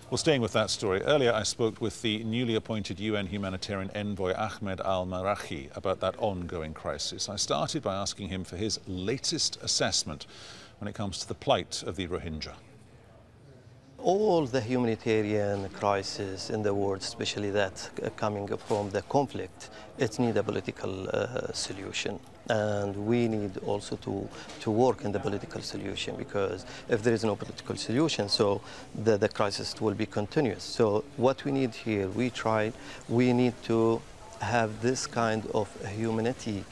Well, staying with that story, earlier I spoke with the newly appointed UN humanitarian envoy Ahmed al-Meraikhi about that ongoing crisis. I started by asking him for his latest assessment when it comes to the plight of the Rohingya. All the humanitarian crisis in the world, especially that coming from the conflict, it needs a political solution. And we need also to work in the political solution, because if there is no political solution, so the crisis will be continuous. So what we need here, we need to have this kind of humanity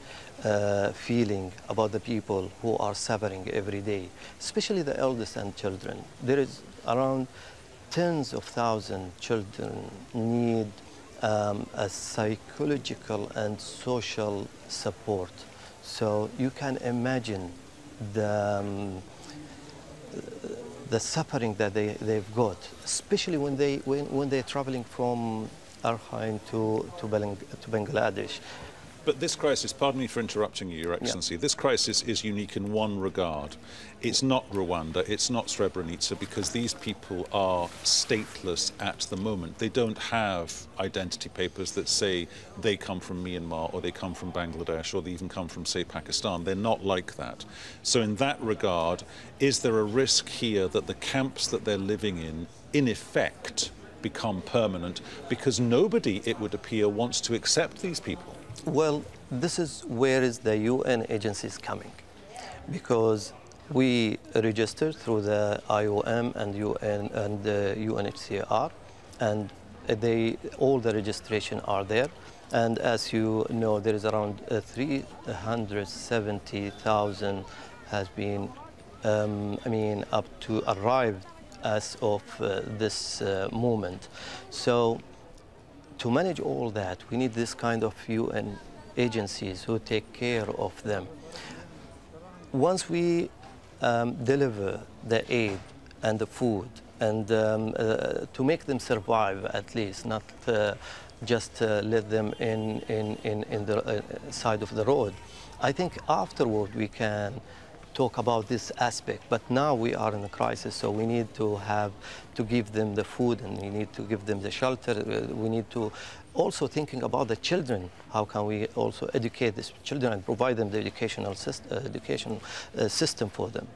feeling about the people who are suffering every day, especially the eldest and children. There is around tens of thousands of children need a psychological and social support. So you can imagine the suffering that they've got, especially when they're traveling from Rakhine to Bangladesh. But this crisis, pardon me for interrupting you, Your Excellency, this crisis is unique in one regard. It's not Rwanda, it's not Srebrenica, because these people are stateless at the moment. They don't have identity papers that say they come from Myanmar or they come from Bangladesh or they even come from, say, Pakistan. They're not like that. So in that regard, is there a risk here that the camps that they're living in effect, become permanent because nobody, it would appear, wants to accept these people? Well, this is where is the UN agencies coming, because we registered through the IOM and UN and the UNHCR, and all the registration are there. And as you know, there is around 370,000 has been, up to arrived as of this moment. So to manage all that, we need this kind of UN agencies who take care of them. Once we deliver the aid and the food, and to make them survive at least, not just let them in the side of the road, I think afterward we can talk about this aspect. But now we are in a crisis, so we need to give them the food, and we need to give them the shelter. We need to also thinking about the children. How can we also educate these children and provide them the education system for them?